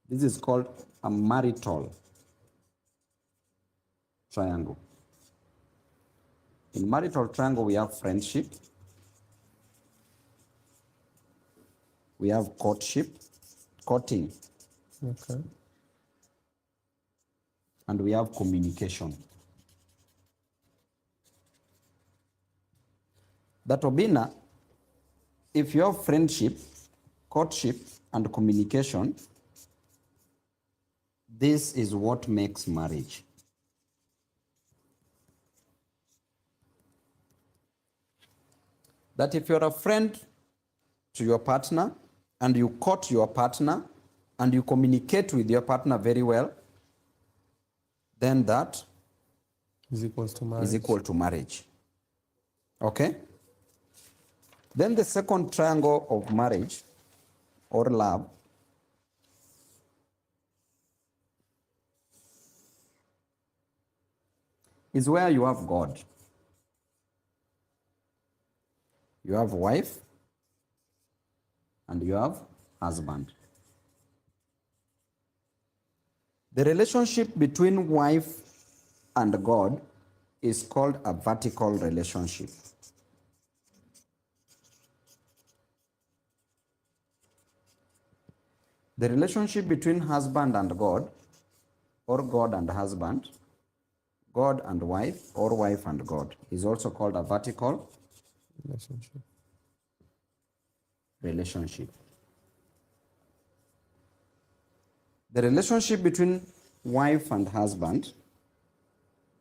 This is called a marital triangle. In marital triangle, we have friendship, we have courtship, courting, Okay. and we have communication. That Obina, if you have friendship, courtship, and communication, this is what makes marriage. That if you're a friend to your partner and you court your partner and you communicate with your partner very well, then that Is equals to marriage. is equal to marriage. Okay? Then the second triangle of marriage or love is where you have God. You have wife and you have husband. The relationship between wife and God is called a vertical relationship. The relationship between husband and God, or God and husband, God and wife, or wife and God, is also called a vertical Relationship. relationship. The relationship between wife and husband,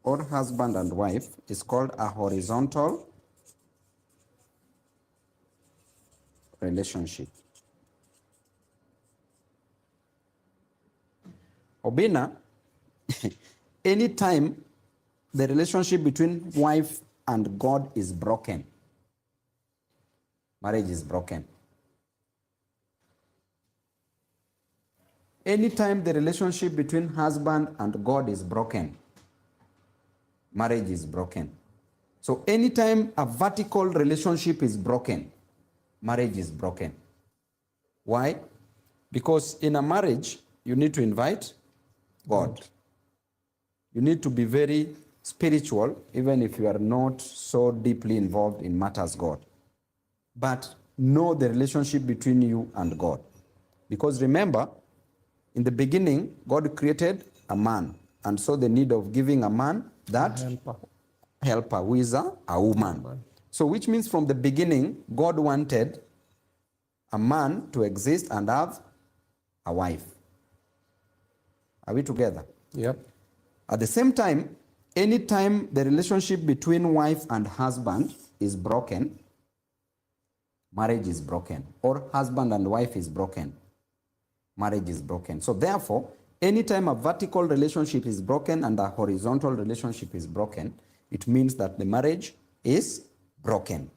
or husband and wife, is called a horizontal relationship. Obina, anytime the relationship between wife and God is broken, marriage is broken. Anytime the relationship between husband and God is broken, marriage is broken. So anytime a vertical relationship is broken, marriage is broken. Why? Because in a marriage, you need to invite God. You need to be very spiritual, even if you are not so deeply involved in matters God. But know the relationship between you and God. Because remember, in the beginning, God created a man and saw the need of giving a man that helper who is a woman. So which means from the beginning, God wanted a man to exist and have a wife. Are we together? Yep. At the same time, anytime the relationship between wife and husband is broken, marriage is broken. Or husband and wife is broken, marriage is broken. So therefore, anytime a vertical relationship is broken and a horizontal relationship is broken, it means that the marriage is broken.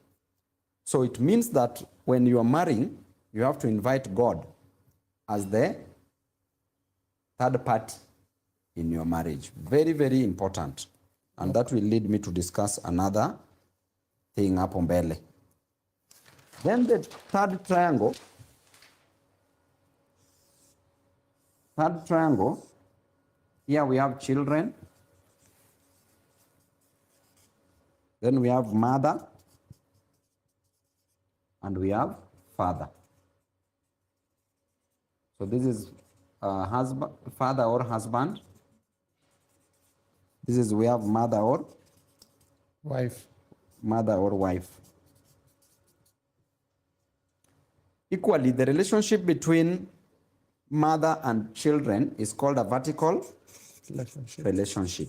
So it means that when you are marrying, you have to invite God as the third party in your marriage. Very, very important. And that will lead me to discuss another thing hapo mbele. Then the third triangle, here we have children. Then we have mother. And we have father. So this is husband, father or husband. This is we have mother or Wife. Mother or wife. Equally, the relationship between mother and children is called a vertical relationship.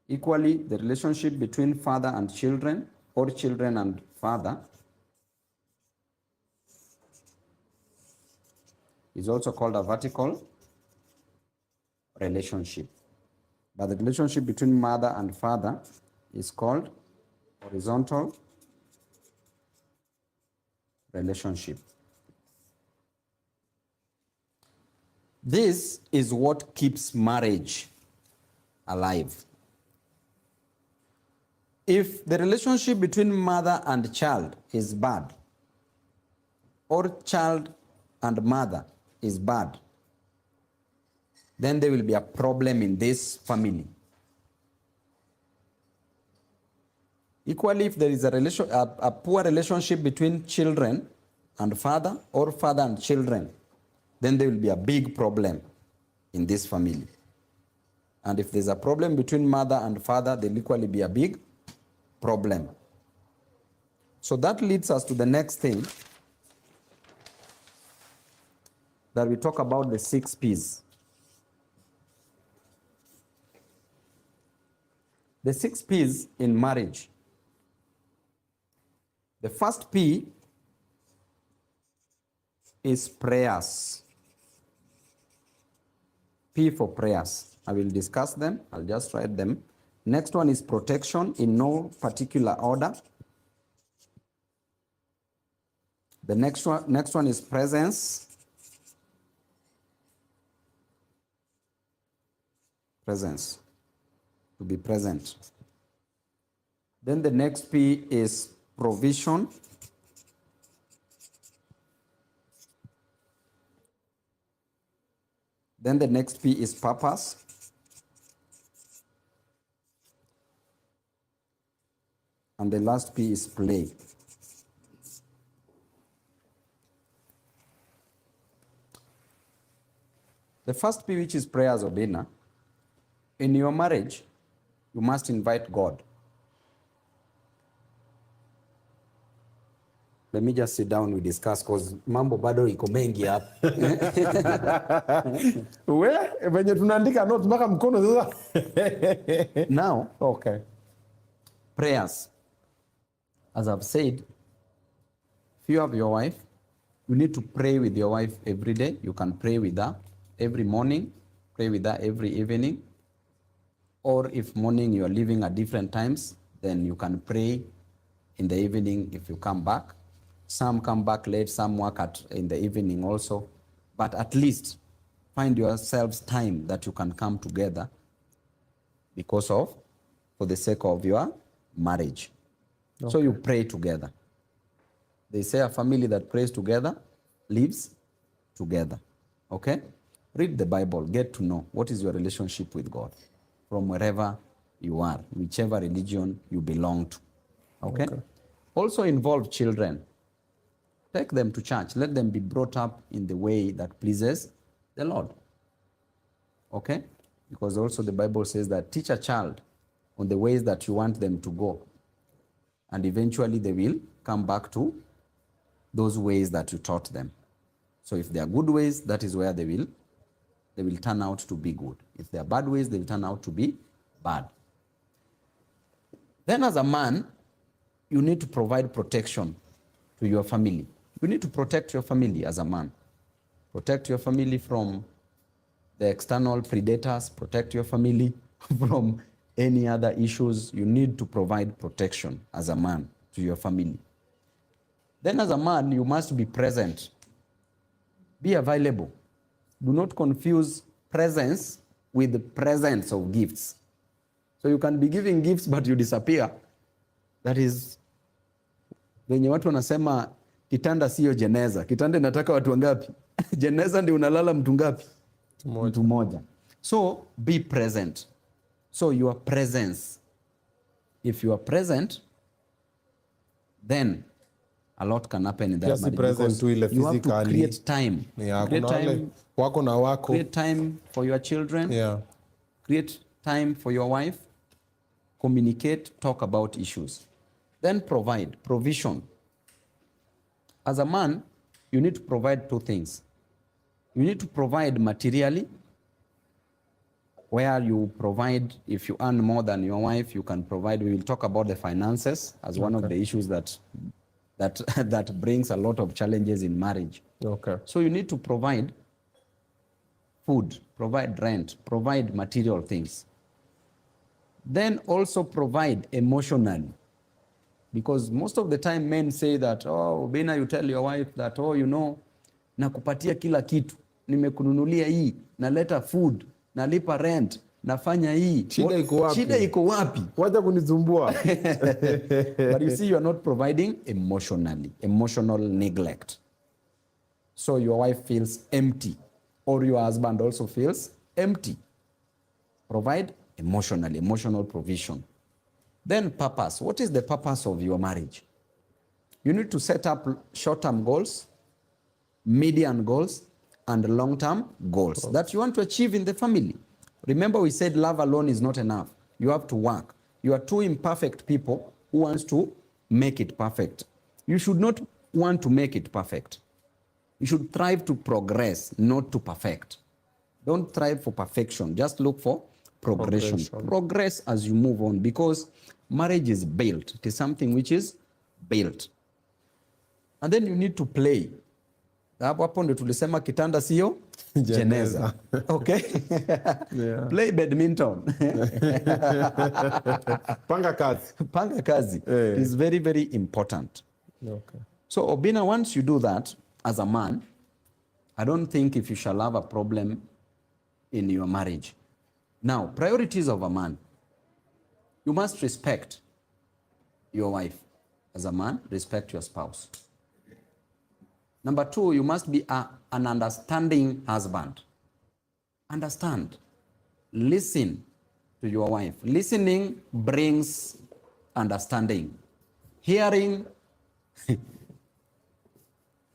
Equally, the relationship between father and children or children and father is also called a vertical relationship. But the relationship between mother and father is called horizontal relationship. This is what keeps marriage alive. If the relationship between mother and child is bad, or child and mother is bad, then there will be a problem in this family. Equally, if there is a poor relationship between children and father, or father and children, then there will be a big problem in this family. And if there's a problem between mother and father, there will equally be a big problem. So that leads us to the next thing, that we talk about the 6 P's. The 6 P's in marriage. The first P is prayers. P for prayers. I will discuss them. I'll just write them. Next one is protection in no particular order. The next one is presence. Presence. To be present. Then the next P is provision. Then the next P is purpose. And the last P is play. The first P, which is prayers or dinner, in your marriage, you must invite God. Let me just sit down, we discuss, because mambo bado iko mengi hapa. Venye tunaandika notes mpaka mkono sasa. Now, Okay. prayers. As I've said, if you have your wife, you need to pray with your wife every day. You can pray with her every morning, pray with her every evening. Or if morning you are leaving at different times, then you can pray in the evening if you come back. Some come back late, some work in the evening also. But at least find yourselves time that you can come together for the sake of your marriage. Okay. So you pray together. They say a family that prays together lives together. Okay? Read the Bible, get to know what is your relationship with God from wherever you are, whichever religion you belong to. Okay? Also involve children. Take them to church. Let them be brought up in the way that pleases the Lord. Okay? Because also the Bible says that teach a child on the ways that you want them to go. And eventually they will come back to those ways that you taught them. So if they are good ways, that is where they will turn out to be good. If they are bad ways, they will turn out to be bad. Then as a man, you need to provide protection to your family. You need to protect your family as a man. Protect your family from the external predators. Protect your family from any other issues. You need to provide protection as a man to your family. Then as a man, you must be present. Be available. Do not confuse presence with the presence of gifts. So you can be giving gifts but you disappear. That is, venye watu wanasema kitanda sio jeneza. Kitanda inataka watu wangapi? Jeneza ndio unalala mtu ngapi? Mtu moja. So be present. So your presence. If you are present, then a lot can happen in that marriage. Present to ile you have to create time. Yeah, create time. Wako na wako. Create time for your children. Yeah. Create time for your wife. Communicate, talk about issues. Then provide, provision. As a man, you need to provide 2 things. You need to provide materially, where you provide, if you earn more than your wife, you can provide. We will talk about the finances as one of the issues that brings a lot of challenges in marriage. Okay. So you need to provide food, provide rent, provide material things. Then also provide emotionally. Because most of the time men say that, oh, Bina, you tell your wife that, oh, you know, nakupatia kila kitu, nimekununulia hii, naleta food, nalipa rent, nafanya hii. Shida iko wapi? Shida iko wapi? Wacha kunizumbua. But you see, you are not providing emotionally, emotional neglect. so your wife feels empty, or your husband also feels empty. Provide emotional provision. Then purpose. What is the purpose of your marriage? You need to set up short-term goals, medium goals, and long-term goals that you want to achieve in the family. Remember, we said love alone is not enough. You have to work. You are two imperfect people who wants to make it perfect. You should not want to make it perfect. You should strive to progress, not to perfect. Don't strive for perfection. Just look for progression. Progress as you move on, because marriage is built. It is something which is built. And then you need to play. Hapo ndio tulisema kitanda sio jeneza. Okay? Yeah. Play badminton. Panga kazi. Panga kazi. It is very, very important. Okay. So Obina, once you do that as a man, I don't think if you shall have a problem in your marriage. Now, priorities of a man. You must respect your wife. As a man, respect your spouse. Number two, you must be an understanding husband. Understand. Listen to your wife. Listening brings understanding. Hearing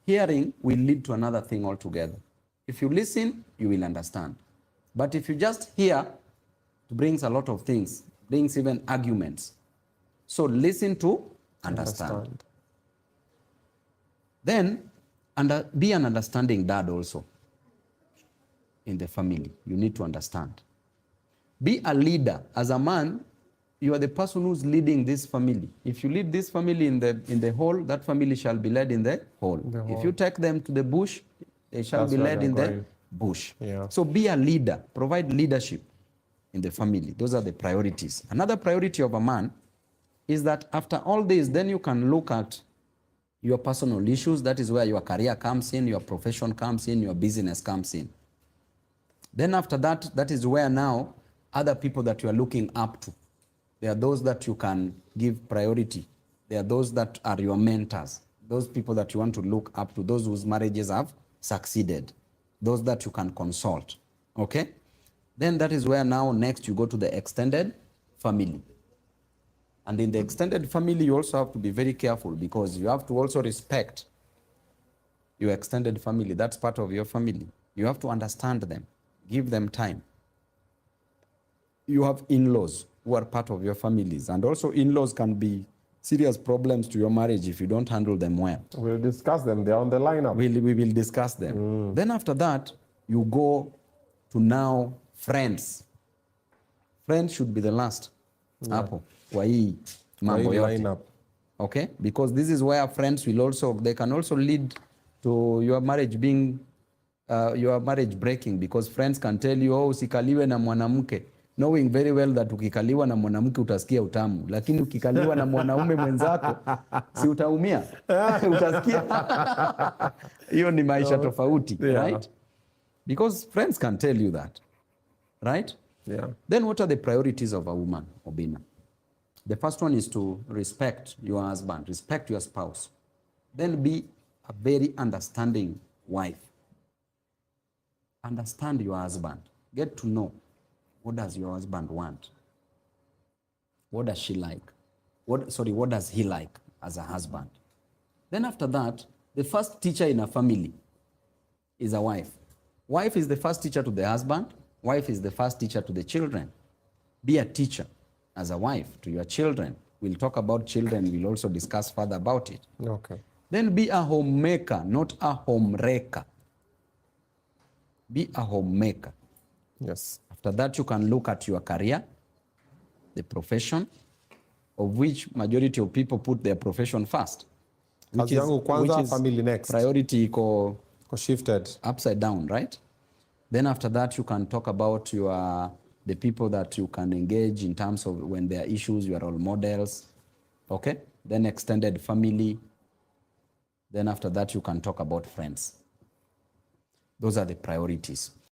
will lead to another thing altogether. If you listen, you will understand. But if you just hear, it brings a lot of things, brings even arguments. So listen to understand. Then be an understanding dad also in the family. You need to understand. Be a leader. As a man, you are the person who's leading this family. If you lead this family in the whole, that family shall be led in the whole. If you take them to the bush, they shall be led in the bush. Yeah. So be a leader. Provide leadership in the family. Those are the priorities. Another priority of a man is that after all this, then you can look at your personal issues. That is where your career comes in, your profession comes in, your business comes in. Then after that, that is where now other people that you are looking up to. There are those that you can give priority. There are those that are your mentors. Those people that you want to look up to, those whose marriages have succeeded. Those that you can consult. Okay? Then that is where now next you go to the extended family. And in the extended family, you also have to be very careful, because you have to also respect your extended family. That's part of your family. You have to understand them. Give them time. You have in-laws who are part of your families. And also in-laws can be serious problems to your marriage if you don't handle them well. We'll discuss them. They're on the lineup. We will discuss them. Then after that, you go to now friends. Friends should be the last. Hapo kwa hii mambo yote. Okay? Because this is where friends will also, they can also lead to your marriage being, your marriage breaking, because friends can tell you, oh, usikaliwe na mwanamke, knowing very well that ukikaliwa na mwanamke utasikia utamu, lakini ukikaliwa na mwanaume mwenzako si utaumia. Utasikia. Hiyo ni maisha tofauti, right? Because friends can tell you that, right? Yeah. Then what are the priorities of a woman, Obina? The first one is to respect your husband, respect your spouse. Then be a very understanding wife. Understand your husband. Get to know, what does your husband want? What does she like? What does he like as a husband? Then after that, the first teacher in a family is a wife. Wife is the first teacher to the husband. Wife is the first teacher to the children. Be a teacher as a wife to your children. We'll talk about children. We'll also discuss further about it. Okay. Then be a homemaker, not a homewrecker. Be a homemaker. Yes. After that, you can look at your career, the profession, of which majority of people put their profession first. Kazi yangu kwanza, family next. Priority iko shifted upside down, right? Then after that, you can talk about the people that you can engage in terms of when there are issues, your role models. Okay? Then extended family. Then after that, you can talk about friends. Those are the priorities.